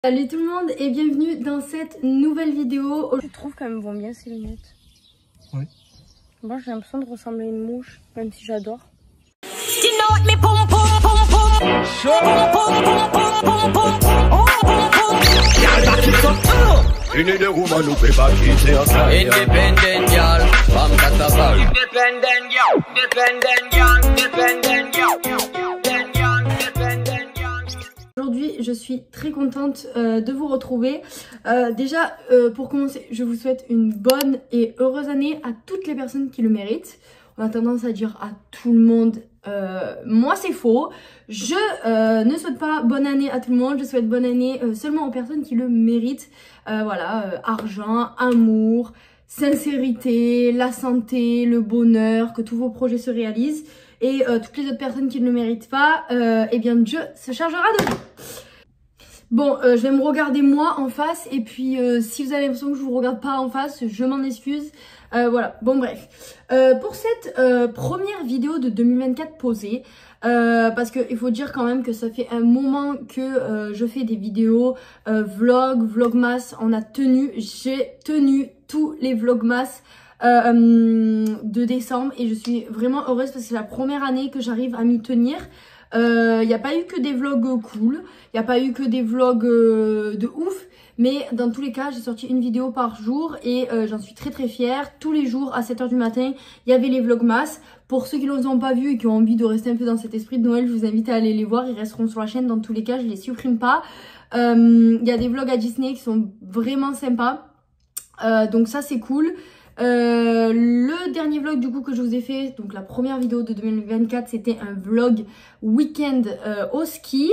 Salut tout le monde et bienvenue dans cette nouvelle vidéo. Je trouve qu'elles me vont bien ces lunettes. Oui. Moi j'ai l'impression de ressembler à une mouche, même si j'adore. Aujourd'hui, je suis très contente de vous retrouver. Déjà, pour commencer, je vous souhaite une bonne et heureuse année à toutes les personnes qui le méritent. On a tendance à dire à tout le monde, moi c'est faux. Je ne souhaite pas bonne année à tout le monde, je souhaite bonne année seulement aux personnes qui le méritent. Voilà, argent, amour, sincérité, la santé, le bonheur, que tous vos projets se réalisent. Et toutes les autres personnes qui ne le méritent pas, eh bien Dieu se chargera de vous. Bon, je vais me regarder moi en face et puis si vous avez l'impression que je vous regarde pas en face, je m'en excuse. Voilà, bon bref. Pour cette première vidéo de 2024 posée, parce qu'il faut dire quand même que ça fait un moment que je fais des vidéos vlogmas, j'ai tenu tous les vlogmas de décembre et je suis vraiment heureuse parce que c'est la première année que j'arrive à m'y tenir. Il n'y a pas eu que des vlogs cool, il n'y a pas eu que des vlogs de ouf, mais dans tous les cas j'ai sorti une vidéo par jour et j'en suis très fière. Tous les jours à 7 h du matin il y avait les vlogmas. Pour ceux qui ne les ont pas vus et qui ont envie de rester un peu dans cet esprit de Noël, je vous invite à aller les voir, ils resteront sur la chaîne. Dans tous les cas je les supprime pas. Il y a des vlogs à Disney qui sont vraiment sympas, donc ça c'est cool. Le dernier vlog du coup que je vous ai fait, donc la première vidéo de 2024, c'était un vlog week-end au ski.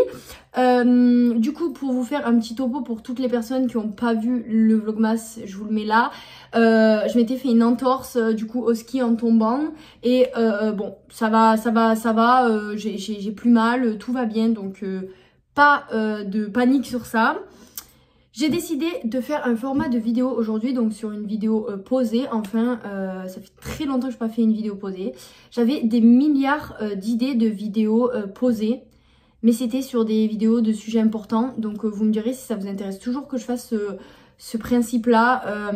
Du coup, pour vous faire un petit topo pour toutes les personnes qui n'ont pas vu le vlogmas, je vous le mets là. Je m'étais fait une entorse du coup au ski en tombant et bon, ça va, j'ai plus mal, tout va bien, donc pas de panique sur ça. J'ai décidé de faire un format de vidéo aujourd'hui, donc sur une vidéo posée. Enfin, ça fait très longtemps que je n'ai pas fait une vidéo posée. J'avais des milliards d'idées de vidéos posées, mais c'était sur des vidéos de sujets importants. Donc vous me direz si ça vous intéresse toujours que je fasse ce principe-là.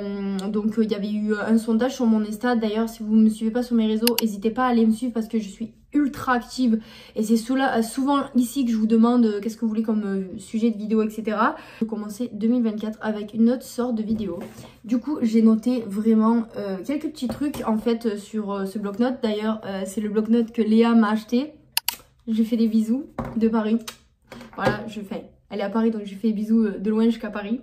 Donc il y avait eu un sondage sur mon Insta. D'ailleurs, si vous ne me suivez pas sur mes réseaux, n'hésitez pas à aller me suivre parce que je suis ultra active et c'est souvent ici que je vous demande qu'est-ce que vous voulez comme sujet de vidéo, etc. Je vais commencer 2024 avec une autre sorte de vidéo. Du coup, j'ai noté vraiment quelques petits trucs en fait sur ce bloc-notes. D'ailleurs, c'est le bloc-notes que Léa m'a acheté. Je lui fais des bisous de Paris. Voilà, elle est à Paris, donc je lui fais des bisous de loin jusqu'à Paris.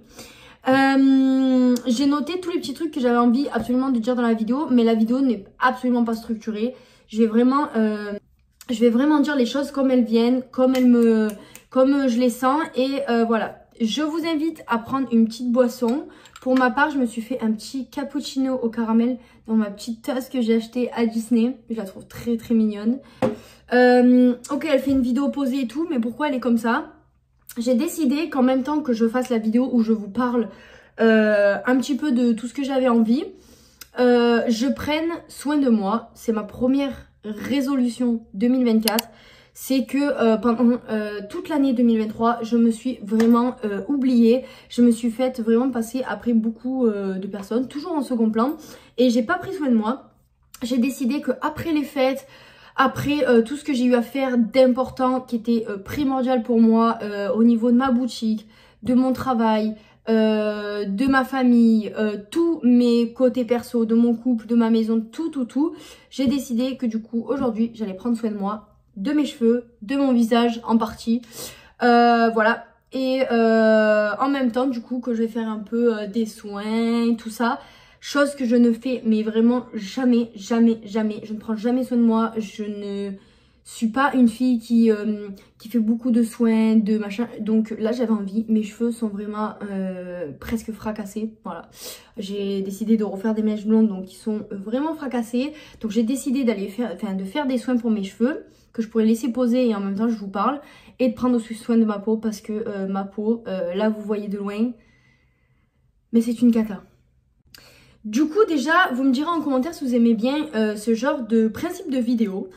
J'ai noté tous les petits trucs que j'avais envie absolument de dire dans la vidéo, mais la vidéo n'est absolument pas structurée. Je vais vraiment dire les choses comme elles viennent, comme je les sens et voilà. Je vous invite à prendre une petite boisson. Pour ma part, je me suis fait un petit cappuccino au caramel dans ma petite tasse que j'ai achetée à Disney. Je la trouve très mignonne. Ok, elle fait une vidéo posée et tout, mais pourquoi elle est comme ça? J'ai décidé qu'en même temps que je fasse la vidéo où je vous parle un petit peu de tout ce que j'avais envie, je prenne soin de moi. C'est ma première résolution 2024. C'est que pendant toute l'année 2023, je me suis vraiment oubliée. Je me suis faite vraiment passer après beaucoup de personnes, toujours en second plan. Et j'ai pas pris soin de moi. J'ai décidé qu'après les fêtes, après tout ce que j'ai eu à faire d'important qui était primordial pour moi au niveau de ma boutique, de mon travail, de ma famille, tous mes côtés perso, de mon couple, de ma maison, tout, j'ai décidé que du coup aujourd'hui j'allais prendre soin de moi, de mes cheveux, de mon visage en partie, voilà. Et en même temps du coup que je vais faire un peu des soins, tout ça. Chose que je ne fais mais vraiment jamais. Je ne prends jamais soin de moi. Je ne suis pas une fille qui fait beaucoup de soins, de machin. Donc là j'avais envie. Mes cheveux sont vraiment presque fracassés. Voilà. J'ai décidé de refaire des mèches blondes donc ils sont vraiment fracassés. Donc j'ai décidé de faire des soins pour mes cheveux que je pourrais laisser poser et en même temps je vous parle. Et de prendre aussi soin de ma peau parce que ma peau, là vous voyez de loin, mais c'est une cata. Du coup déjà vous me direz en commentaire si vous aimez bien ce genre de principe de vidéo.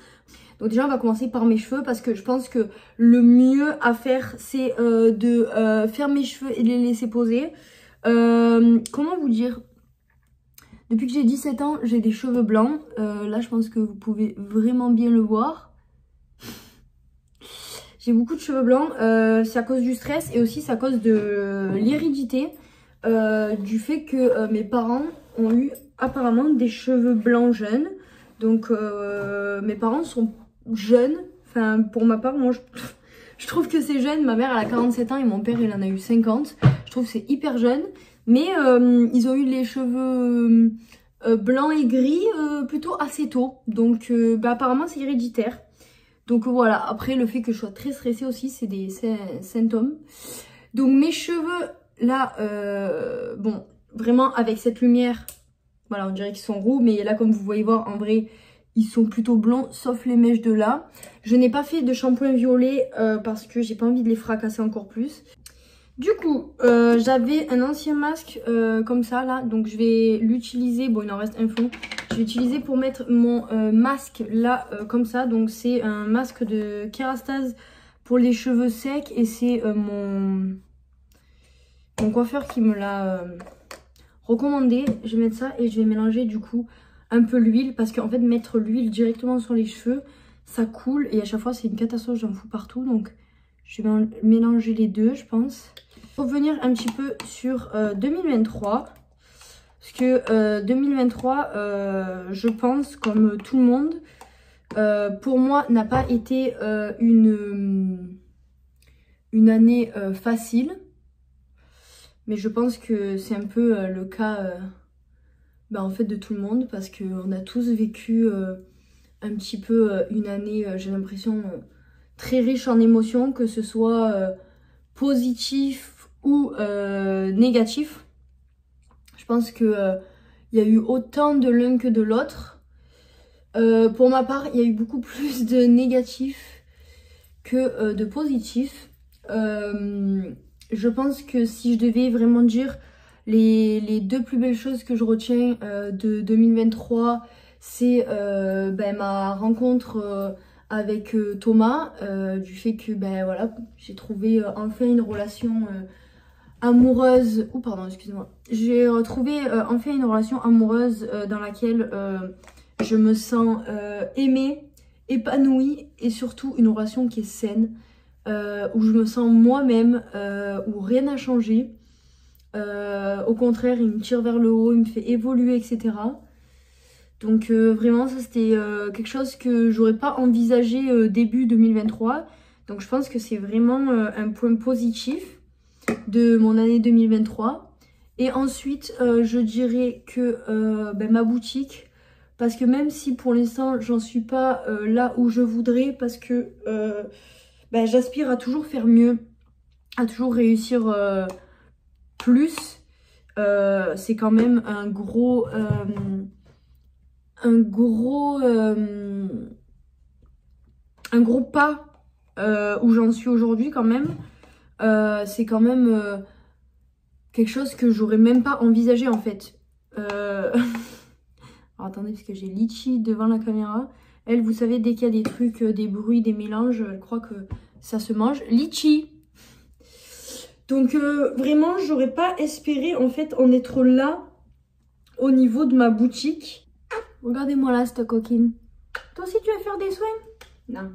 Donc déjà on va commencer par mes cheveux parce que je pense que le mieux à faire c'est de faire mes cheveux et de les laisser poser. Comment vous dire? Depuis que j'ai 17 ans, j'ai des cheveux blancs. Là je pense que vous pouvez vraiment bien le voir. J'ai beaucoup de cheveux blancs, c'est à cause du stress et aussi c'est à cause de l'hérédité. Du fait que mes parents ont eu apparemment des cheveux blancs jeunes. Donc mes parents sont jeunes. Enfin pour ma part, moi je trouve que c'est jeune. Ma mère elle a 47 ans et mon père il en a eu 50. Je trouve que c'est hyper jeune. Mais ils ont eu les cheveux blancs et gris plutôt assez tôt. Donc apparemment c'est héréditaire. Donc voilà, après le fait que je sois très stressée aussi, c'est des symptômes. Donc mes cheveux, là, bon, vraiment avec cette lumière, voilà, on dirait qu'ils sont roux. Mais là, comme vous voyez voir, en vrai, ils sont plutôt blancs, sauf les mèches de là. Je n'ai pas fait de shampoing violet parce que j'ai pas envie de les fracasser encore plus. Du coup, j'avais un ancien masque comme ça, là. Donc je vais l'utiliser, bon, il en reste un fond. Je vais utiliser pour mettre mon masque là, comme ça. Donc c'est un masque de Kérastase pour les cheveux secs. Et c'est mon coiffeur qui me l'a recommandé. Je vais mettre ça et je vais mélanger du coup un peu l'huile. Parce qu'en fait mettre l'huile directement sur les cheveux, ça coule. Et à chaque fois c'est une catastrophe, j'en fous partout. Donc je vais mélanger les deux je pense. Pour revenir un petit peu sur 2023. Parce que 2023, je pense, comme tout le monde, pour moi, n'a pas été une année facile. Mais je pense que c'est un peu le cas en fait, de tout le monde. Parce qu'on a tous vécu un petit peu une année, j'ai l'impression, très riche en émotions. Que ce soit positif ou négatif. Je pense qu'il y a eu autant de l'un que de l'autre. Pour ma part, il y a eu beaucoup plus de négatifs que de positifs. Je pense que si je devais vraiment dire les deux plus belles choses que je retiens de 2023, c'est ma rencontre avec Thomas. Du fait que voilà, j'ai trouvé enfin une relation amoureuse, excusez-moi. J'ai retrouvé enfin une relation amoureuse dans laquelle je me sens aimée, épanouie et surtout une relation qui est saine, où je me sens moi-même, où rien n'a changé. Au contraire, il me tire vers le haut, il me fait évoluer, etc. Donc vraiment, ça c'était quelque chose que j'aurais pas envisagé début 2023. Donc je pense que c'est vraiment un point positif de mon année 2023. Et ensuite je dirais que ma boutique, parce que même si pour l'instant j'en suis pas là où je voudrais, parce que j'aspire à toujours faire mieux, à toujours réussir plus, c'est quand même un gros pas où j'en suis aujourd'hui quand même. C'est quand même quelque chose que j'aurais même pas envisagé en fait. Alors attendez, parce que j'ai Litchi devant la caméra. Elle, vous savez, dès qu'il y a des trucs, des bruits, des mélanges, elle croit que ça se mange. Litchi! Donc vraiment, j'aurais pas espéré en fait en être là au niveau de ma boutique. Regardez-moi là, cette coquine. Toi aussi, tu vas faire des soins? Non.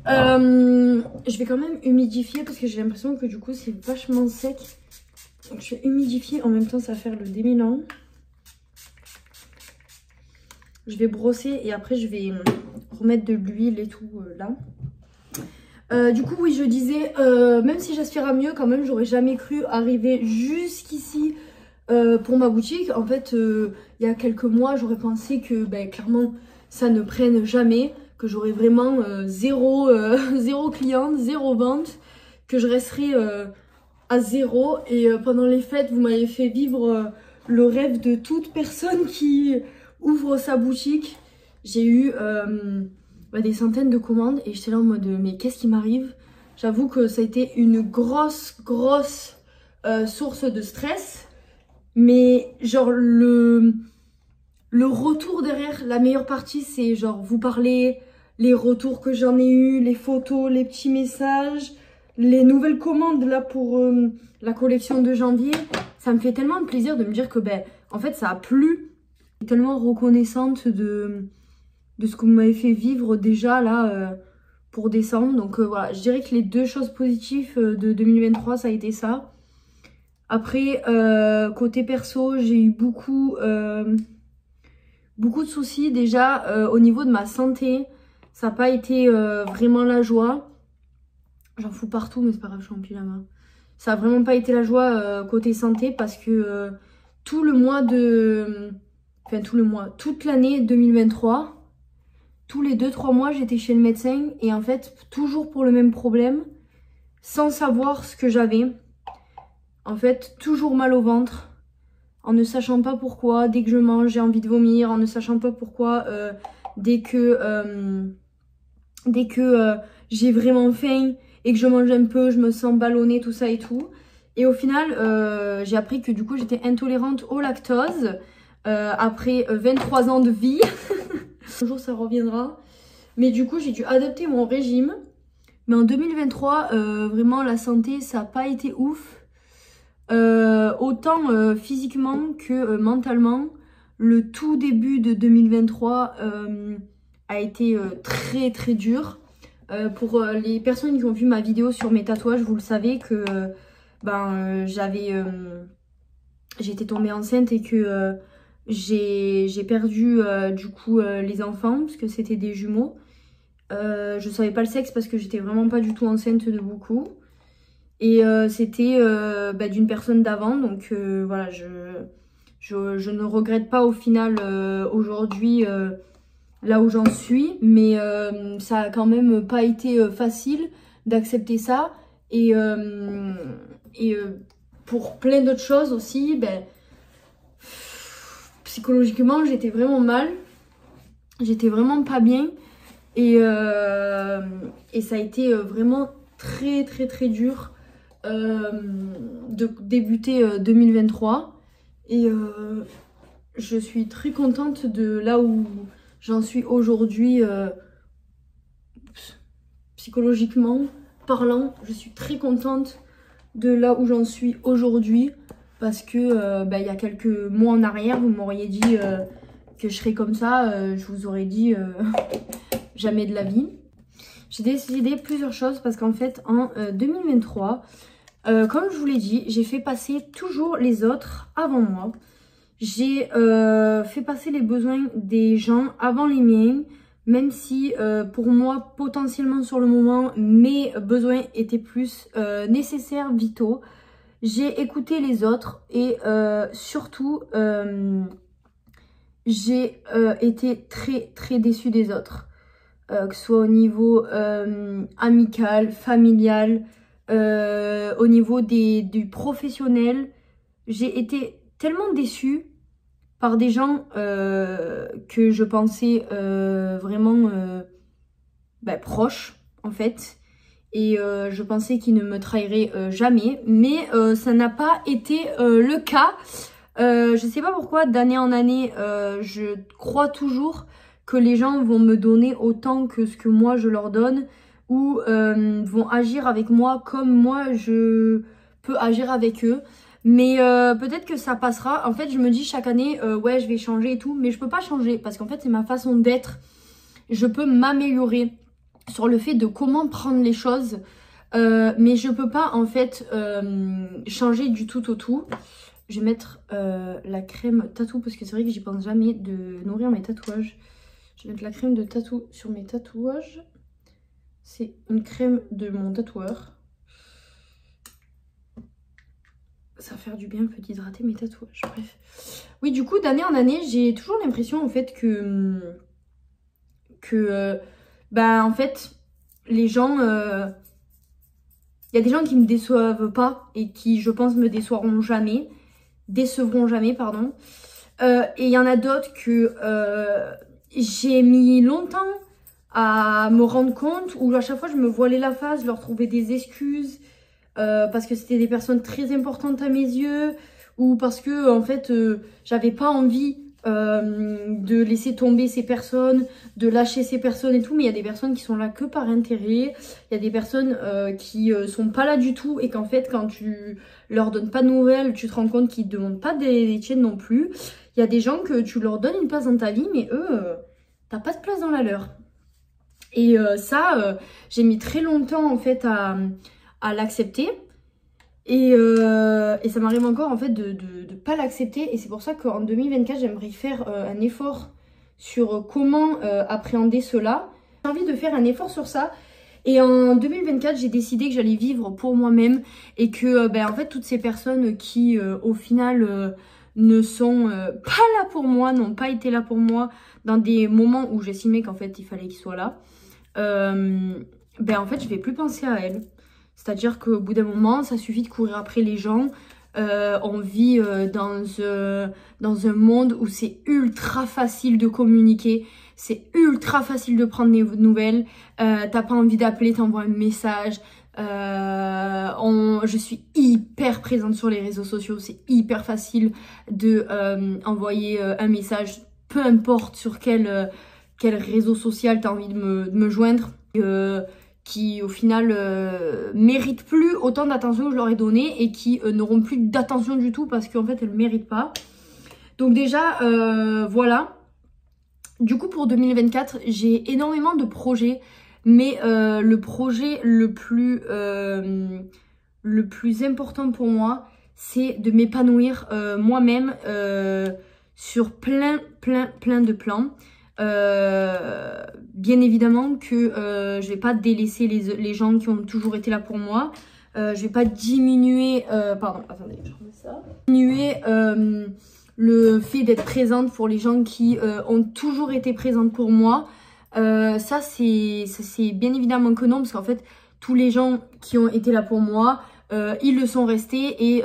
Je vais quand même humidifier parce que j'ai l'impression que du coup c'est vachement sec. Donc je vais humidifier en même temps, ça va faire le démêlant. Je vais brosser et après je vais remettre de l'huile et tout là. Du coup oui, je disais, même si j'aspire à mieux, quand même j'aurais jamais cru arriver jusqu'ici pour ma boutique. En fait il y a quelques mois j'aurais pensé que clairement ça ne prenne jamais, que j'aurais vraiment zéro cliente, zéro vente, que je resterais à zéro. Et pendant les fêtes, vous m'avez fait vivre le rêve de toute personne qui ouvre sa boutique. J'ai eu des centaines de commandes et j'étais là en mode mais qu'est-ce qui m'arrive? J'avoue que ça a été une grosse source de stress. Mais genre le retour derrière, la meilleure partie, c'est genre vous parler, les retours que j'en ai eu, les photos, les petits messages, les nouvelles commandes là pour la collection de janvier. Ça me fait tellement plaisir de me dire que en fait ça a plu. Je suis tellement reconnaissante de ce que vous m'avez fait vivre déjà là pour décembre. Donc voilà, je dirais que les 2 choses positives de 2023 ça a été ça. Après côté perso j'ai eu beaucoup de soucis déjà au niveau de ma santé. Ça n'a pas été vraiment la joie. J'en fous partout mais c'est pas grave, je suis en pyjama. Ça a vraiment pas été la joie côté santé parce que tout le mois de... Enfin tout le mois, toute l'année 2023, tous les 2-3 mois j'étais chez le médecin et en fait toujours pour le même problème, sans savoir ce que j'avais. En fait toujours mal au ventre, en ne sachant pas pourquoi, dès que je mange j'ai envie de vomir, en ne sachant pas pourquoi dès que j'ai vraiment faim et que je mange un peu, je me sens ballonnée, tout ça et tout. Et au final, j'ai appris que du coup, j'étais intolérante au lactose après 23 ans de vie. Un jour, ça reviendra. Mais du coup, j'ai dû adapter mon régime. Mais en 2023, vraiment, la santé, ça n'a pas été ouf. Autant physiquement que mentalement. Le tout début de 2023 a été très très dur. Pour les personnes qui ont vu ma vidéo sur mes tatouages, vous le savez que j'étais tombée enceinte et que j'ai perdu du coup les enfants parce que c'était des jumeaux. Je savais pas le sexe parce que j'étais vraiment pas du tout enceinte de beaucoup. Et c'était d'une personne d'avant, donc voilà, je ne regrette pas au final aujourd'hui là où j'en suis, mais ça a quand même pas été facile d'accepter ça et pour plein d'autres choses aussi, psychologiquement j'étais vraiment mal, j'étais vraiment pas bien et ça a été vraiment très très très dur de débuter 2023 et je suis très contente de là où j'en suis aujourd'hui, psychologiquement parlant. Je suis très contente de là où j'en suis aujourd'hui parce que il y a quelques mois en arrière, vous m'auriez dit que je serais comme ça, je vous aurais dit jamais de la vie. J'ai décidé plusieurs choses parce qu'en fait en 2023, comme je vous l'ai dit, j'ai fait passer toujours les autres avant moi. J'ai fait passer les besoins des gens avant les miens, même si pour moi, potentiellement sur le moment, mes besoins étaient plus nécessaires, vitaux. J'ai écouté les autres et surtout, j'ai été très très déçue des autres. Que ce soit au niveau amical, familial, au niveau du professionnel. J'ai été tellement déçue par des gens que je pensais vraiment proches en fait, et je pensais qu'ils ne me trahiraient jamais, mais ça n'a pas été le cas. Je sais pas pourquoi d'année en année je crois toujours que les gens vont me donner autant que ce que moi je leur donne, ou vont agir avec moi comme moi je peux agir avec eux. Mais peut-être que ça passera. En fait, je me dis chaque année, ouais, je vais changer et tout. Mais je peux pas changer parce qu'en fait, c'est ma façon d'être. Je peux m'améliorer sur le fait de comment prendre les choses. Mais je peux pas, en fait, changer du tout au tout. Je vais mettre la crème tatou parce que c'est vrai que j'y pense jamais de nourrir mes tatouages. Je vais mettre la crème de tatou sur mes tatouages. C'est une crème de mon tatoueur. Ça va faire du bien, peut hydrater mes tatouages, bref. Oui, du coup, d'année en année, j'ai toujours l'impression, en fait, que en fait, les gens... Il y a des gens qui me déçoivent pas et qui, je pense, me décevront jamais, pardon. Et il y en a d'autres que j'ai mis longtemps à me rendre compte, où à chaque fois, je me voilais la face, je leur trouvais des excuses, parce que c'était des personnes très importantes à mes yeux, ou parce que en fait j'avais pas envie de laisser tomber ces personnes, de lâcher ces personnes et tout, mais il y a des personnes qui sont là que par intérêt, il y a des personnes qui sont pas là du tout et qu'en fait quand tu leur donnes pas de nouvelles, tu te rends compte qu'ils te demandent pas des tiennes non plus. Il y a des gens que tu leur donnes une place dans ta vie, mais eux, t'as pas de place dans la leur. Et ça, j'ai mis très longtemps en fait à l'accepter. Et ça m'arrive encore en fait de pas l'accepter. Et c'est pour ça qu'en 2024, j'aimerais faire un effort sur comment appréhender cela. J'ai envie de faire un effort sur ça. Et en 2024, j'ai décidé que j'allais vivre pour moi-même. Et que en fait, toutes ces personnes qui au final ne sont pas là pour moi, n'ont pas été là pour moi dans des moments où j'estimais qu'en fait il fallait qu'ils soient là, en fait je vais plus penser à elles. C'est-à-dire qu'au bout d'un moment, ça suffit de courir après les gens. On vit dans un monde où c'est ultra facile de communiquer. C'est ultra facile de prendre des nouvelles. T'as pas envie d'appeler, t'envoies un message. Je suis hyper présente sur les réseaux sociaux. C'est hyper facile de envoyer un message. Peu importe sur quel réseau social t'as envie de me joindre. Qui au final méritent plus autant d'attention que je leur ai donné et qui n'auront plus d'attention du tout parce qu'en fait elles ne méritent pas. Donc déjà voilà. Du coup pour 2024 j'ai énormément de projets, mais le projet le plus important pour moi c'est de m'épanouir moi-même sur plein de plans. Bien évidemment que je vais pas délaisser les gens qui ont toujours été là pour moi. Je vais pas diminuer pardon, attendez, je remets ça. Diminuer le fait d'être présente pour les gens qui ont toujours été présentes pour moi. Ça c'est bien évidemment que non, parce qu'en fait tous les gens qui ont été là pour moi, ils le sont restés et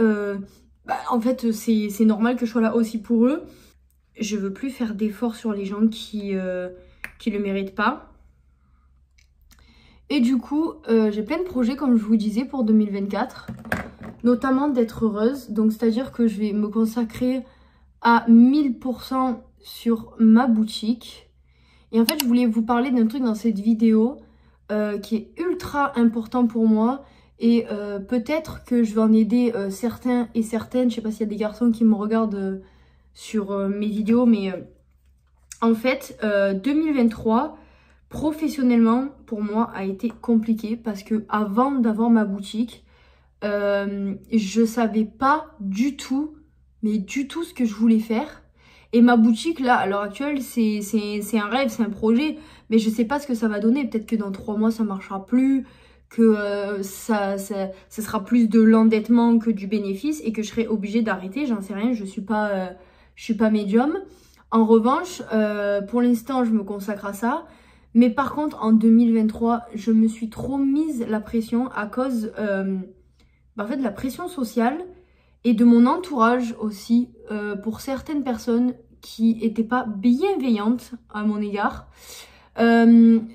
en fait c'est normal que je sois là aussi pour eux. Je veux plus faire d'efforts sur les gens qui le méritent pas. Et du coup, j'ai plein de projets, comme je vous disais, pour 2024. Notamment d'être heureuse. Donc, c'est-à-dire que je vais me consacrer à 1000% sur ma boutique. Et en fait, je voulais vous parler d'un truc dans cette vidéo qui est ultra important pour moi. Et peut-être que je vais en aider certains et certaines. Je sais pas s'il y a des garçons qui me regardent sur mes vidéos, mais en fait 2023 professionnellement pour moi a été compliqué parce que avant d'avoir ma boutique je savais pas du tout, mais du tout ce que je voulais faire. Et ma boutique là à l'heure actuelle c'est un rêve, c'est un projet, mais je sais pas ce que ça va donner. Peut-être que dans 3 mois ça marchera plus, que ça sera plus de l'endettement que du bénéfice et que je serai obligée d'arrêter, j'en sais rien, je suis pas médium. En revanche, pour l'instant, je me consacre à ça. Mais par contre, en 2023, je me suis trop mise la pression à cause en fait, de la pression sociale et de mon entourage aussi pour certaines personnes qui n'étaient pas bienveillantes à mon égard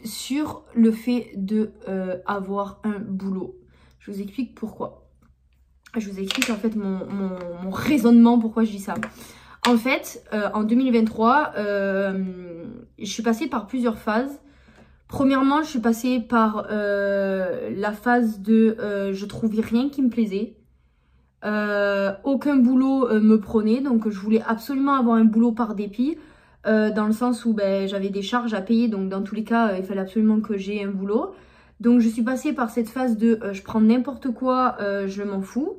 sur le fait de avoir un boulot. Je vous explique pourquoi. Je vous explique en fait mon raisonnement, pourquoi je dis ça. En fait, en 2023, je suis passée par plusieurs phases. Premièrement, je suis passée par la phase de je trouvais rien qui me plaisait. Aucun boulot me prenait, donc je voulais absolument avoir un boulot par dépit. Dans le sens où j'avais des charges à payer, donc dans tous les cas, il fallait absolument que j'aie un boulot. Donc je suis passée par cette phase de je prends n'importe quoi, je m'en fous.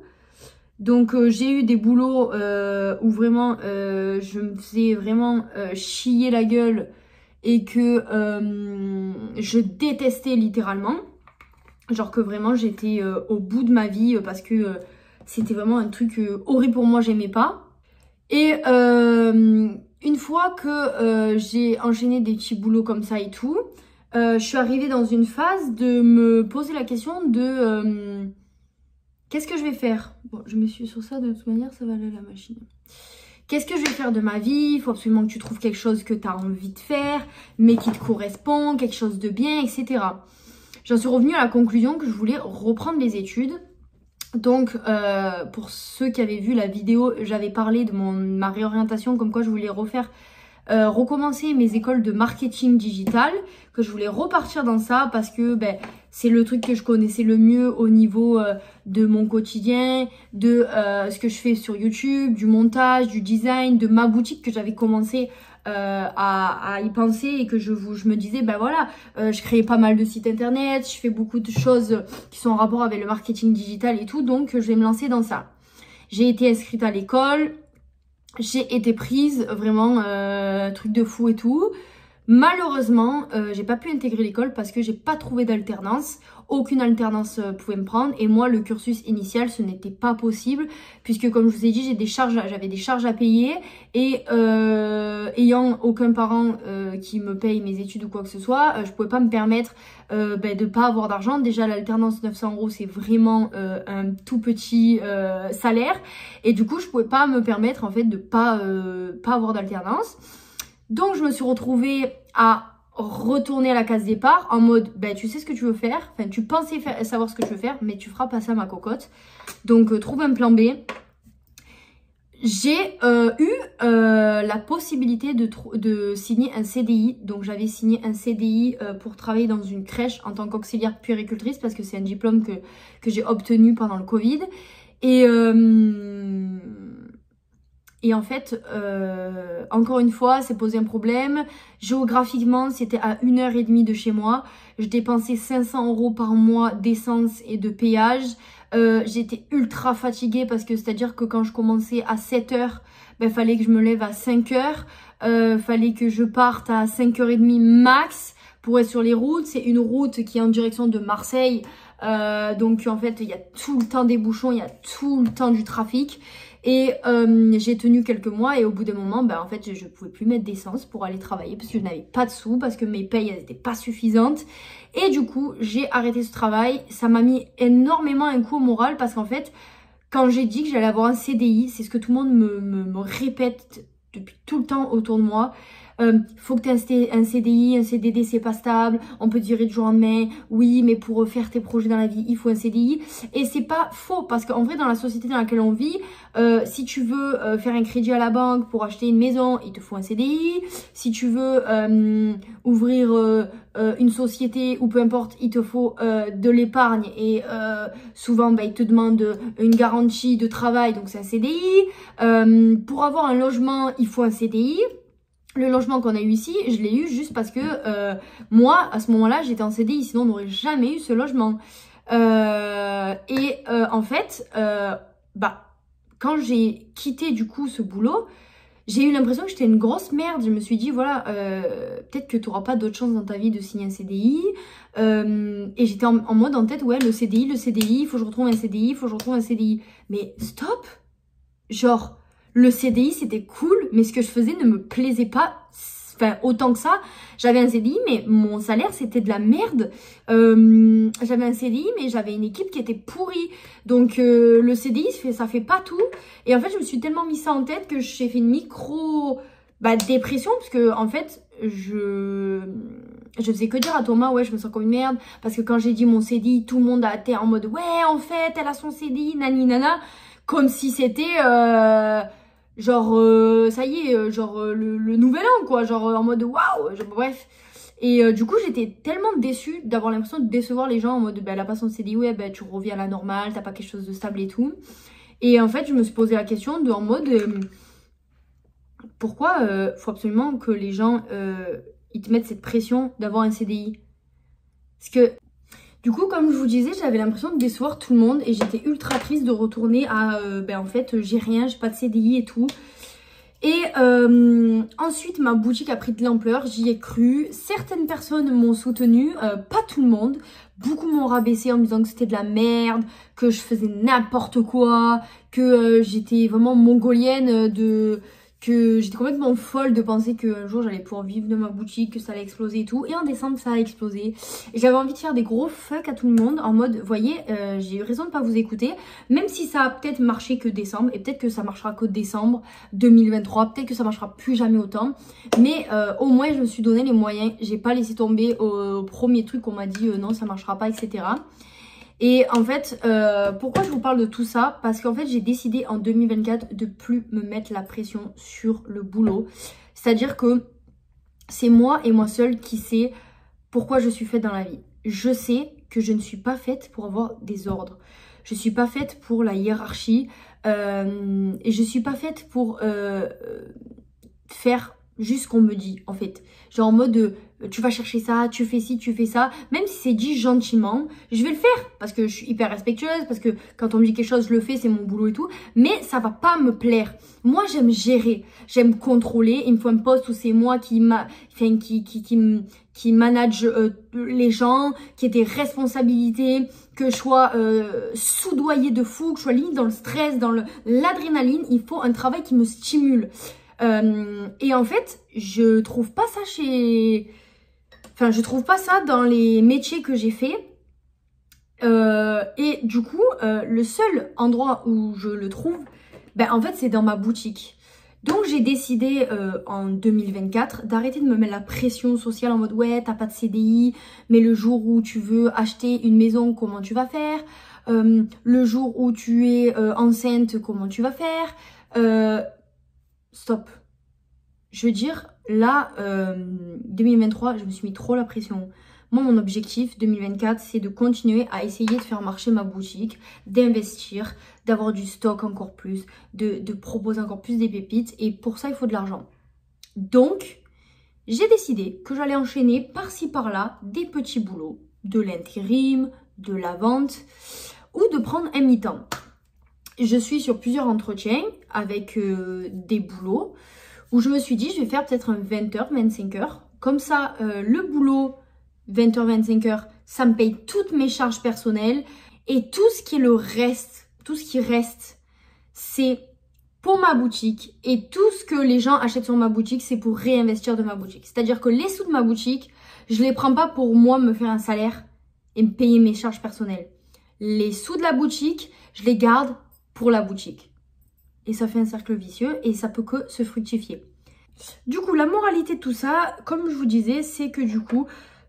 Donc j'ai eu des boulots où vraiment je me faisais vraiment chier la gueule et que je détestais littéralement. Genre que vraiment j'étais au bout de ma vie parce que c'était vraiment un truc horrible pour moi, j'aimais pas. Et une fois que j'ai enchaîné des petits boulots comme ça et tout, je suis arrivée dans une phase de me poser la question de qu'est-ce que je vais faire? Bon, je me suis sur ça, de toute manière, ça va aller à la machine. Qu'est-ce que je vais faire de ma vie? Il faut absolument que tu trouves quelque chose que tu as envie de faire, mais qui te correspond, quelque chose de bien, etc. J'en suis revenue à la conclusion que je voulais reprendre les études. Donc pour ceux qui avaient vu la vidéo, j'avais parlé de ma réorientation, comme quoi je voulais recommencer mes écoles de marketing digital, que je voulais repartir dans ça parce que c'est le truc que je connaissais le mieux au niveau de mon quotidien, de ce que je fais sur YouTube, du montage, du design, de ma boutique que j'avais commencé à y penser et que je me disais voilà, je créais pas mal de sites internet, je fais beaucoup de choses qui sont en rapport avec le marketing digital et tout, donc je vais me lancer dans ça. J'ai été inscrite à l'école, j'ai été prise, vraiment truc de fou et tout. Malheureusement, j'ai pas pu intégrer l'école parce que j'ai pas trouvé d'alternance. Aucune alternance pouvait me prendre et moi le cursus initial ce n'était pas possible puisque comme je vous ai dit j'avais des charges à payer et ayant aucun parent qui me paye mes études ou quoi que ce soit, je pouvais pas me permettre de pas avoir d'argent. Déjà l'alternance 900 € c'est vraiment un tout petit salaire et du coup je pouvais pas me permettre en fait de pas avoir d'alternance. Donc je me suis retrouvée à retourner à la case départ en mode tu sais ce que tu veux faire, enfin tu pensais savoir ce que tu veux faire mais tu feras pas ça ma cocotte. Donc trouve un plan B. J'ai eu la possibilité de signer un CDI. Donc j'avais signé un CDI pour travailler dans une crèche en tant qu'auxiliaire puéricultrice parce que c'est un diplôme que j'ai obtenu pendant le Covid. Et en fait, encore une fois, c'est posé un problème. Géographiquement, c'était à 1h30 de chez moi. Je dépensais 500 € par mois d'essence et de péage. J'étais ultra fatiguée parce que c'est-à-dire que quand je commençais à 7h, fallait que je me lève à 5h. Fallait que je parte à 5h30 max pour être sur les routes. C'est une route qui est en direction de Marseille. Donc en fait, il y a tout le temps des bouchons, il y a tout le temps du trafic. Et j'ai tenu quelques mois et au bout d'un moment, en fait, je pouvais plus mettre d'essence pour aller travailler parce que je n'avais pas de sous, parce que mes payes, elles étaient pas suffisantes. Et du coup, j'ai arrêté ce travail. Ça m'a mis énormément un coup au moral parce qu'en fait, quand j'ai dit que j'allais avoir un CDI, c'est ce que tout le monde me répète depuis tout le temps autour de moi. Faut que tu aies un CDI, un CDD c'est pas stable, on peut durer du jour au lendemain, oui mais pour faire tes projets dans la vie il faut un CDI et c'est pas faux parce qu'en vrai dans la société dans laquelle on vit, si tu veux faire un crédit à la banque pour acheter une maison, il te faut un CDI, si tu veux ouvrir une société ou peu importe, il te faut de l'épargne et souvent ils te demandent une garantie de travail donc c'est un CDI, pour avoir un logement il faut un CDI. Le logement qu'on a eu ici, je l'ai eu juste parce que moi, à ce moment-là, j'étais en CDI, sinon on n'aurait jamais eu ce logement. En fait, quand j'ai quitté du coup ce boulot, j'ai eu l'impression que j'étais une grosse merde. Je me suis dit, voilà, peut-être que tu n'auras pas d'autre chance dans ta vie de signer un CDI. Et j'étais en mode en tête, ouais, le CDI, il faut que je retrouve un CDI, il faut que je retrouve un CDI. Mais stop! Genre... Le CDI, c'était cool, mais ce que je faisais ne me plaisait pas, autant que ça. J'avais un CDI, mais mon salaire, c'était de la merde. J'avais un CDI, mais j'avais une équipe qui était pourrie. Donc, le CDI, ça fait pas tout. Et en fait, je me suis tellement mis ça en tête que j'ai fait une micro-dépression, parce que, en fait, je faisais que dire à Thomas, ouais, je me sens comme une merde. Parce que quand j'ai dit mon CDI, tout le monde a été en mode, ouais, en fait, elle a son CDI, nani, nana. Comme si c'était... ça y est, le nouvel an, quoi. Genre, en mode, waouh, bref. Et du coup, j'étais tellement déçue d'avoir l'impression de décevoir les gens en mode, la personne s'est dit, ouais, tu reviens à la normale, t'as pas quelque chose de stable et tout. Et en fait, je me suis posé la question en mode, pourquoi faut absolument que les gens, ils te mettent cette pression d'avoir un CDI? Parce que... Du coup, comme je vous disais, j'avais l'impression de décevoir tout le monde et j'étais ultra triste de retourner à en fait, j'ai rien, j'ai pas de CDI et tout. Et ensuite, ma boutique a pris de l'ampleur, j'y ai cru. Certaines personnes m'ont soutenue, pas tout le monde. Beaucoup m'ont rabaissé en me disant que c'était de la merde, que je faisais n'importe quoi, que j'étais vraiment mongolienne que j'étais complètement folle de penser qu'un jour j'allais pouvoir vivre de ma boutique, que ça allait exploser et tout. Et en décembre, ça a explosé. Et j'avais envie de faire des gros fuck à tout le monde en mode, voyez, j'ai eu raison de pas vous écouter. Même si ça a peut-être marché que décembre, et peut-être que ça marchera que décembre 2023, peut-être que ça marchera plus jamais autant. Mais au moins, je me suis donné les moyens. J'ai pas laissé tomber au premier truc qu'on m'a dit non, ça marchera pas, etc. Et en fait, pourquoi je vous parle de tout ça? Parce qu'en fait, j'ai décidé en 2024 de plus me mettre la pression sur le boulot. C'est-à-dire que c'est moi et moi seule qui sais pourquoi je suis faite dans la vie. Je sais que je ne suis pas faite pour avoir des ordres. Je ne suis pas faite pour la hiérarchie. Et je ne suis pas faite pour faire juste ce qu'on me dit, en fait. Genre en mode, tu vas chercher ça, tu fais ci, tu fais ça. Même si c'est dit gentiment, je vais le faire. Parce que je suis hyper respectueuse, parce que quand on me dit quelque chose, je le fais, c'est mon boulot et tout. Mais ça va pas me plaire. Moi, j'aime gérer, j'aime contrôler. Il me faut un poste où c'est moi qui manage les gens, qui ait des responsabilités, que je sois soudoyée de fou, que je sois limite dans le stress, dans l'adrénaline. Il faut un travail qui me stimule. Et en fait, je trouve pas ça je trouve pas ça dans les métiers que j'ai fait. Et du coup, le seul endroit où je le trouve, en fait, c'est dans ma boutique. Donc, j'ai décidé en 2024 d'arrêter de me mettre la pression sociale en mode « Ouais, t'as pas de CDI, mais le jour où tu veux acheter une maison, comment tu vas faire ? Le jour où tu es enceinte, comment tu vas faire ?» Stop. Je veux dire, là, 2023, je me suis mis trop la pression. Moi, mon objectif 2024, c'est de continuer à essayer de faire marcher ma boutique, d'investir, d'avoir du stock encore plus, de proposer encore plus des pépites. Et pour ça, il faut de l'argent. Donc, j'ai décidé que j'allais enchaîner par-ci, par-là des petits boulots, de l'intérim, de la vente ou de prendre un mi-temps. Je suis sur plusieurs entretiens avec des boulots où je me suis dit, je vais faire peut-être un 20h, 25h. Comme ça, le boulot, 20h, 25h, ça me paye toutes mes charges personnelles. Et tout ce qui est le reste, tout ce qui reste, c'est pour ma boutique. Et tout ce que les gens achètent sur ma boutique, c'est pour réinvestir de ma boutique. C'est-à-dire que les sous de ma boutique, je ne les prends pas pour moi me faire un salaire et me payer mes charges personnelles. Les sous de la boutique, je les garde pour la boutique. Et ça fait un cercle vicieux et ça peut que se fructifier. Du coup, la moralité de tout ça, comme je vous disais, c'est que du coup,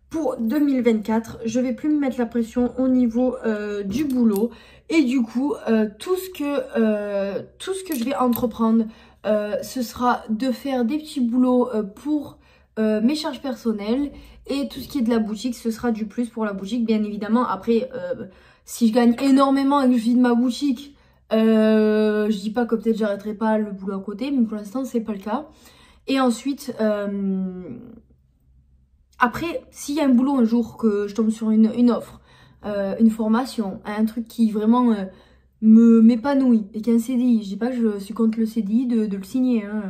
pour 2024, je vais plus me mettre la pression au niveau du boulot. Et du coup, tout ce que je vais entreprendre, ce sera de faire des petits boulots pour mes charges personnelles. Et tout ce qui est de la boutique, ce sera du plus pour la boutique, bien évidemment. Après, si je gagne énormément et que je vis de ma boutique, je dis pas que peut-être j'arrêterai pas le boulot à côté, mais pour l'instant c'est pas le cas. Et ensuite, après, s'il y a un boulot un jour que je tombe sur une offre, une formation, un truc qui vraiment m'épanouit et qu'un CDI, je dis pas que je suis contre le CDI de le signer, hein,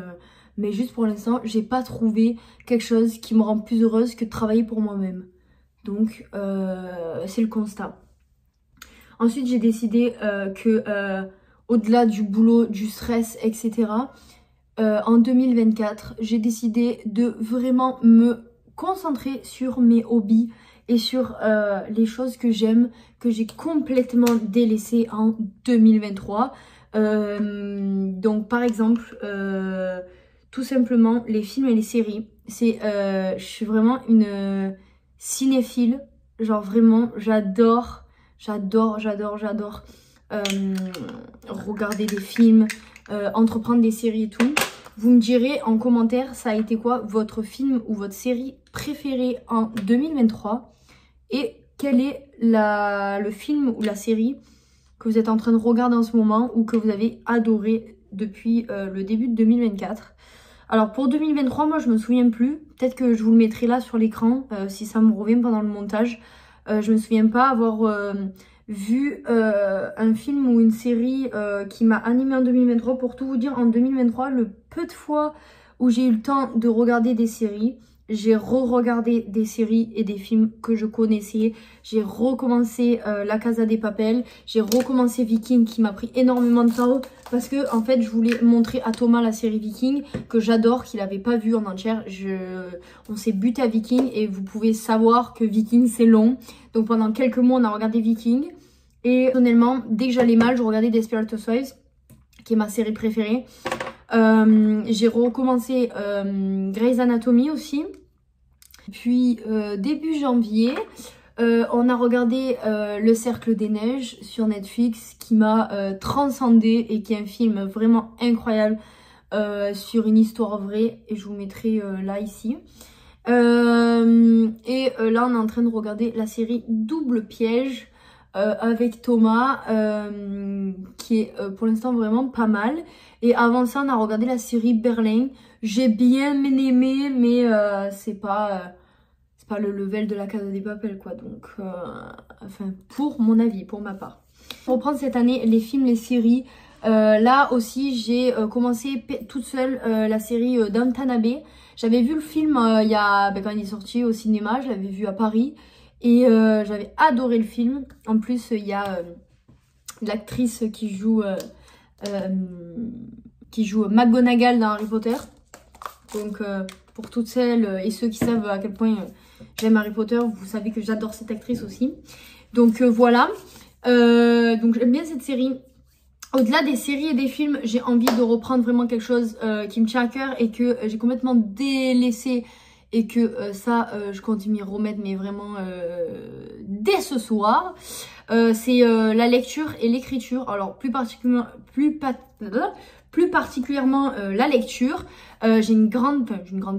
mais juste pour l'instant, j'ai pas trouvé quelque chose qui me rend plus heureuse que de travailler pour moi-même. Donc, c'est le constat. Ensuite, j'ai décidé que au-delà du boulot, du stress, etc., en 2024, j'ai décidé de vraiment me concentrer sur mes hobbies et sur les choses que j'aime, que j'ai complètement délaissées en 2023. Donc, par exemple, tout simplement, les films et les séries. Je suis vraiment une cinéphile. Genre, vraiment, j'adore regarder des films, entreprendre des séries et tout. Vous me direz en commentaire, ça a été quoi votre film ou votre série préférée en 2023 et quel est le film ou la série que vous êtes en train de regarder en ce moment ou que vous avez adoré depuis le début de 2024. Alors pour 2023, moi je me souviens plus. Peut-être que je vous le mettrai là sur l'écran si ça me revient pendant le montage. Je me souviens pas avoir vu un film ou une série qui m'a animée en 2023. Pour tout vous dire, en 2023, le peu de fois où j'ai eu le temps de regarder des séries, j'ai re-regardé des séries et des films que je connaissais. J'ai recommencé La Casa de Papel. J'ai recommencé Viking qui m'a pris énormément de temps parce que en fait je voulais montrer à Thomas la série Viking que j'adore, qu'il n'avait pas vu en entière. On s'est buté à Viking et vous pouvez savoir que Viking c'est long. Donc pendant quelques mois on a regardé Viking. Et personnellement, dès que j'allais mal, je regardais Desperate Housewives, qui est ma série préférée. J'ai recommencé Grey's Anatomy aussi. Puis début janvier, On a regardé Le Cercle des Neiges sur Netflix qui m'a transcendée et qui est un film vraiment incroyable sur une histoire vraie et je vous mettrai là ici. Là on est en train de regarder la série Double Piège avec Thomas qui est pour l'instant vraiment pas mal. Et avant ça on a regardé la série Berlin. J'ai bien aimé mais c'est pas le level de la Casa de Papel quoi, donc enfin pour mon avis, pour ma part. Pour reprendre cette année les films, les séries, là aussi j'ai commencé toute seule la série Downton Abbey. J'avais vu le film quand il est sorti au cinéma, je l'avais vu à Paris et j'avais adoré le film. En plus il y a l'actrice qui joue McGonagall dans Harry Potter, donc pour toutes celles et ceux qui savent à quel point j'aime Harry Potter, vous savez que j'adore cette actrice aussi. Donc voilà, donc j'aime bien cette série. Au-delà des séries et des films, j'ai envie de reprendre vraiment quelque chose qui me tient à cœur et que j'ai complètement délaissé. Et que je compte m'y remettre, mais vraiment dès ce soir. C'est la lecture et l'écriture. Alors plus particulièrement la lecture. J'ai une grande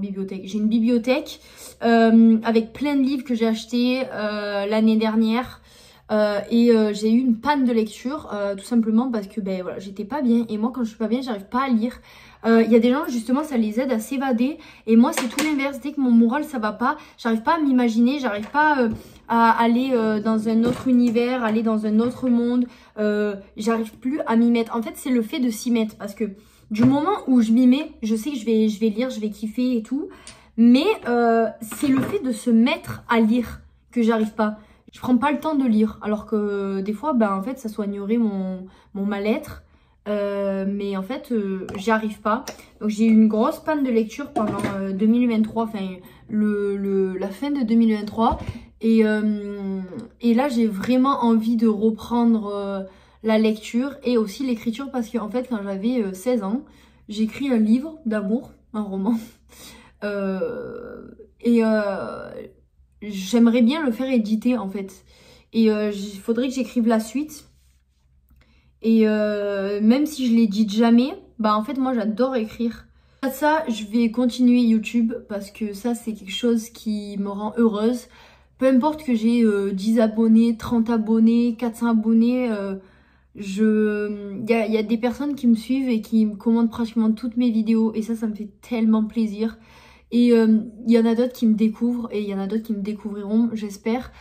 bibliothèque. J'ai une bibliothèque avec plein de livres que j'ai achetés l'année dernière. J'ai eu une panne de lecture tout simplement parce que voilà, j'étais pas bien. Et moi quand je suis pas bien, j'arrive pas à lire. Il y a des gens justement ça les aide à s'évader et moi c'est tout l'inverse. Dès que mon moral ça va pas, j'arrive pas à m'imaginer, j'arrive pas à aller dans un autre univers, aller dans un autre monde, j'arrive plus à m'y mettre. En fait c'est le fait de s'y mettre parce que du moment où je m'y mets, je sais que je vais lire, je vais kiffer et tout, mais c'est le fait de se mettre à lire que j'arrive pas. Je prends pas le temps de lire alors que des fois en fait ça soignerait mon mal-être. Mais en fait j'y arrive pas, donc j'ai eu une grosse panne de lecture pendant 2023, enfin la fin de 2023 et là j'ai vraiment envie de reprendre la lecture et aussi l'écriture parce qu'en fait quand j'avais 16 ans j'ai écrit un livre d'amour, un roman j'aimerais bien le faire éditer en fait et il faudrait que j'écrive la suite. Et même si je l'édite jamais, en fait moi j'adore écrire. Ça, je vais continuer YouTube parce que ça c'est quelque chose qui me rend heureuse. Peu importe que j'ai 10 abonnés, 30 abonnés, 400 abonnés, il y a des personnes qui me suivent et qui me commentent pratiquement toutes mes vidéos et ça me fait tellement plaisir. Et il y en a d'autres qui me découvrent et il y en a d'autres qui me découvriront, j'espère.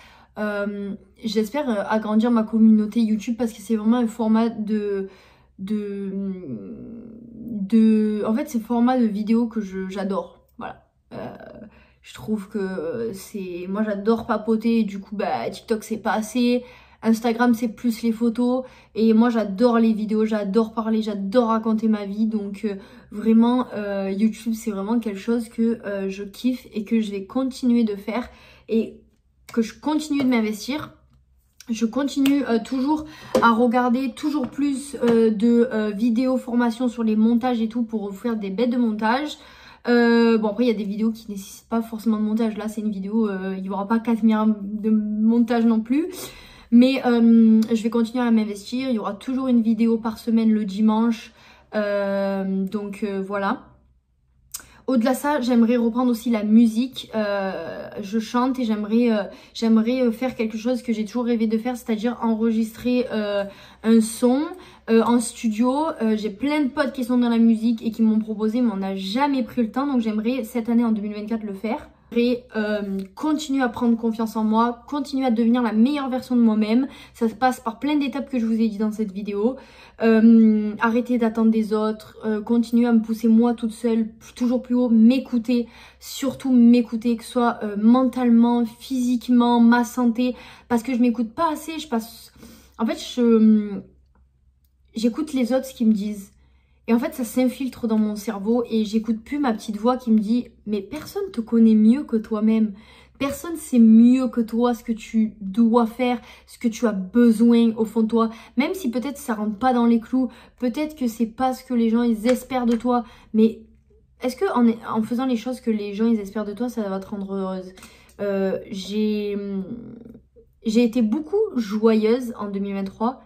J'espère agrandir ma communauté YouTube parce que c'est vraiment un format en fait c'est un format de vidéo que j'adore. Voilà, je trouve que moi j'adore papoter et du coup TikTok c'est pas assez, Instagram c'est plus les photos et moi j'adore les vidéos, j'adore parler, j'adore raconter ma vie, donc vraiment YouTube c'est vraiment quelque chose que je kiffe et que je vais continuer de faire et que je continue de m'investir. Je continue toujours à regarder toujours plus de vidéos formation sur les montages et tout pour vous faire des bêtes de montage. Bon après il y a des vidéos qui nécessitent pas forcément de montage. Là c'est une vidéo, il n'y aura pas 4 milliards de montage non plus. Mais je vais continuer à m'investir. Il y aura toujours une vidéo par semaine le dimanche. Donc voilà. Au-delà de ça, j'aimerais reprendre aussi la musique. Je chante et j'aimerais faire quelque chose que j'ai toujours rêvé de faire, c'est-à-dire enregistrer un son en studio. J'ai plein de potes qui sont dans la musique et qui m'ont proposé, mais on n'a jamais pris le temps. Donc j'aimerais cette année en 2024 le faire. Et continuer à prendre confiance en moi, continuer à devenir la meilleure version de moi-même. Ça se passe par plein d'étapes que je vous ai dit dans cette vidéo. Arrêter d'attendre des autres, continuer à me pousser moi toute seule, toujours plus haut, m'écouter, surtout m'écouter, que ce soit mentalement, physiquement, ma santé, parce que je m'écoute pas assez. En fait, j'écoute les autres ce qu'ils me disent. Et en fait, ça s'infiltre dans mon cerveau et j'écoute plus ma petite voix qui me dit « Mais personne te connaît mieux que toi-même. Personne sait mieux que toi ce que tu dois faire, ce que tu as besoin au fond de toi. Même si peut-être ça rentre pas dans les clous, peut-être que c'est pas ce que les gens ils espèrent de toi. Mais est-ce que en faisant les choses que les gens ils espèrent de toi, ça va te rendre heureuse ?» j'ai été beaucoup joyeuse en 2023,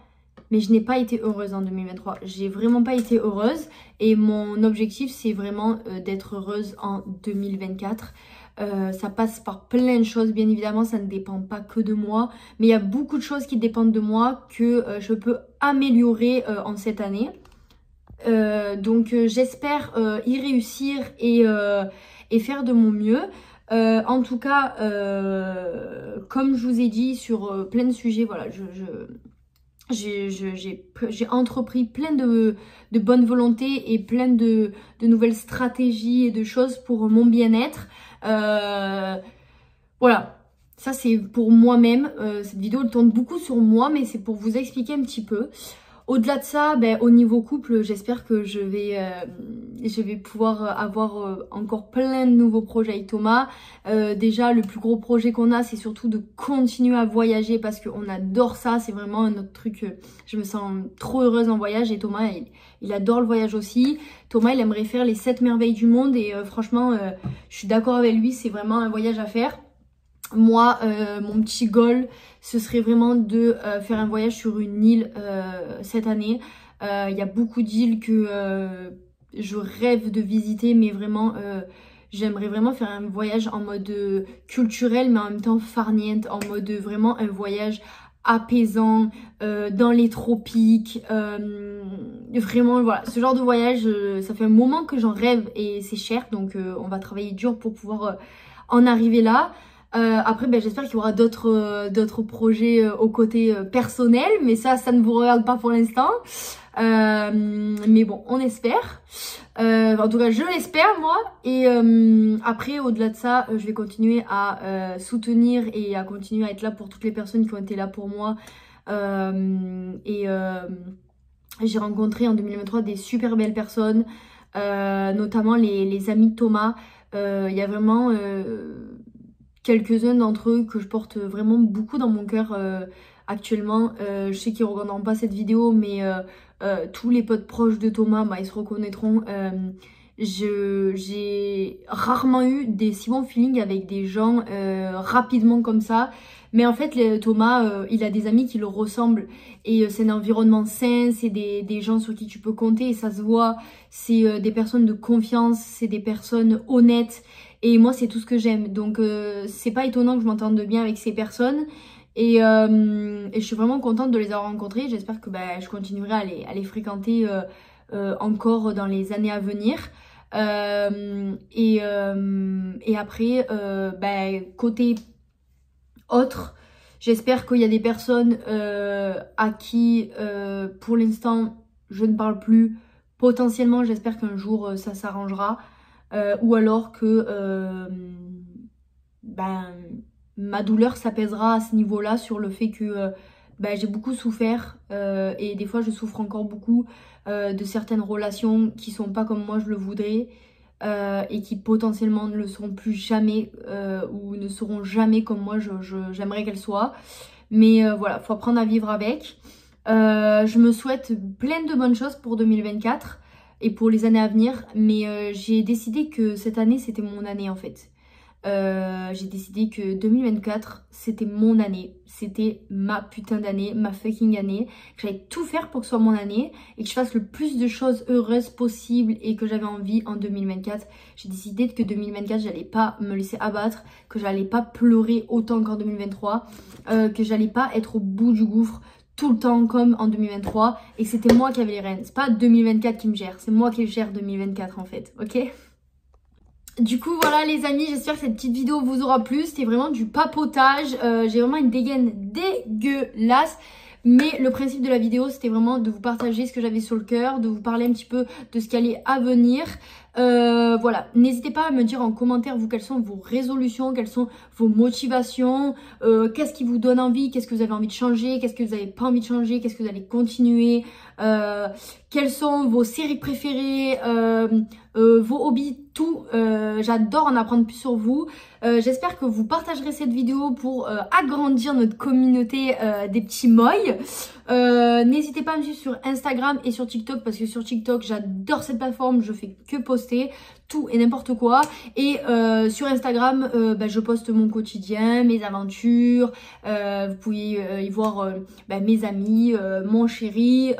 mais je n'ai pas été heureuse en 2023. J'ai vraiment pas été heureuse et mon objectif, c'est vraiment d'être heureuse en 2024. Ça passe par plein de choses, bien évidemment, ça ne dépend pas que de moi, mais il y a beaucoup de choses qui dépendent de moi que je peux améliorer en cette année. Donc j'espère y réussir et faire de mon mieux. En tout cas, comme je vous ai dit sur plein de sujets, voilà, j'ai entrepris plein de bonne volonté et plein de nouvelles stratégies et de choses pour mon bien-être. Voilà, ça c'est pour moi-même. Cette vidéo elle tourne beaucoup sur moi, mais c'est pour vous expliquer un petit peu. Au-delà de ça, au niveau couple, j'espère que je vais pouvoir avoir encore plein de nouveaux projets avec Thomas. Déjà, le plus gros projet qu'on a, c'est surtout de continuer à voyager parce qu'on adore ça. C'est vraiment un autre truc. Je me sens trop heureuse en voyage et Thomas, il adore le voyage aussi. Thomas, il aimerait faire les 7 merveilles du monde et franchement, je suis d'accord avec lui. C'est vraiment un voyage à faire. Moi, mon petit goal, ce serait vraiment de faire un voyage sur une île cette année. Il y a beaucoup d'îles que je rêve de visiter, mais vraiment, j'aimerais vraiment faire un voyage en mode culturel, mais en même temps farniente, en mode vraiment un voyage apaisant, dans les tropiques. Vraiment, voilà, ce genre de voyage, ça fait un moment que j'en rêve et c'est cher, donc on va travailler dur pour pouvoir en arriver là. Après, j'espère qu'il y aura d'autres projets aux côtés personnels, mais ça ne vous regarde pas pour l'instant. Mais bon, on espère. En tout cas, je l'espère, moi. Et après, au-delà de ça, je vais continuer à soutenir et à continuer à être là pour toutes les personnes qui ont été là pour moi. J'ai rencontré en 2023 des super belles personnes, notamment les amis de Thomas. Il y a vraiment... quelques-uns d'entre eux que je porte vraiment beaucoup dans mon cœur actuellement. Je sais qu'ils ne regarderont pas cette vidéo, mais tous les potes proches de Thomas, ils se reconnaîtront. J'ai rarement eu des si bons feelings avec des gens rapidement comme ça. Mais en fait, Thomas, il a des amis qui le ressemblent. Et c'est un environnement sain, c'est des gens sur qui tu peux compter et ça se voit. C'est des personnes de confiance, c'est des personnes honnêtes. Et moi, c'est tout ce que j'aime. Donc, c'est pas étonnant que je m'entende bien avec ces personnes. Et je suis vraiment contente de les avoir rencontrées. J'espère que je continuerai à les fréquenter encore dans les années à venir. Et après, côté autre, j'espère qu'il y a des personnes à qui, pour l'instant, je ne parle plus. Potentiellement, j'espère qu'un jour, ça s'arrangera. Ou alors que ma douleur s'apaisera à ce niveau-là sur le fait que j'ai beaucoup souffert et des fois je souffre encore beaucoup de certaines relations qui sont pas comme moi je le voudrais et qui potentiellement ne le seront plus jamais ou ne seront jamais comme moi j'aimerais qu'elles soient. Mais voilà, faut apprendre à vivre avec. Je me souhaite plein de bonnes choses pour 2024. Et pour les années à venir, mais j'ai décidé que cette année c'était mon année en fait. J'ai décidé que 2024 c'était mon année, c'était ma putain d'année, ma fucking année, que j'allais tout faire pour que ce soit mon année et que je fasse le plus de choses heureuses possible et que j'avais envie en 2024. J'ai décidé que 2024 j'allais pas me laisser abattre, que j'allais pas pleurer autant qu'en 2023, que j'allais pas être au bout du gouffre tout le temps comme en 2023 et c'était moi qui avais les rênes. C'est pas 2024 qui me gère, c'est moi qui gère 2024 en fait, ok? Du coup voilà les amis, j'espère que cette petite vidéo vous aura plu. C'était vraiment du papotage, j'ai vraiment une dégaine dégueulasse. Mais le principe de la vidéo c'était vraiment de vous partager ce que j'avais sur le cœur, de vous parler un petit peu de ce qui allait à venir. Voilà, n'hésitez pas à me dire en commentaire vous quelles sont vos résolutions, quelles sont vos motivations, qu'est-ce qui vous donne envie, qu'est-ce que vous avez envie de changer, qu'est-ce que vous n'avez pas envie de changer, qu'est-ce que vous allez continuer, quelles sont vos séries préférées, vos hobbies, tout. J'adore en apprendre plus sur vous. J'espère que vous partagerez cette vidéo pour agrandir notre communauté des petits moys. N'hésitez pas à me suivre sur Instagram et sur TikTok parce que sur TikTok j'adore cette plateforme, je fais que poster tout et n'importe quoi. Et sur Instagram je poste mon quotidien, mes aventures, vous pouvez y voir mes amis, mon chéri,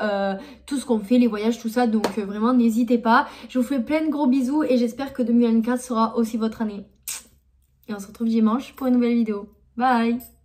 tout ce qu'on fait, les voyages, tout ça. Donc vraiment n'hésitez pas. Je vous fais plein de gros bisous et j'espère que 2024 sera aussi votre année. Et on se retrouve dimanche pour une nouvelle vidéo. Bye!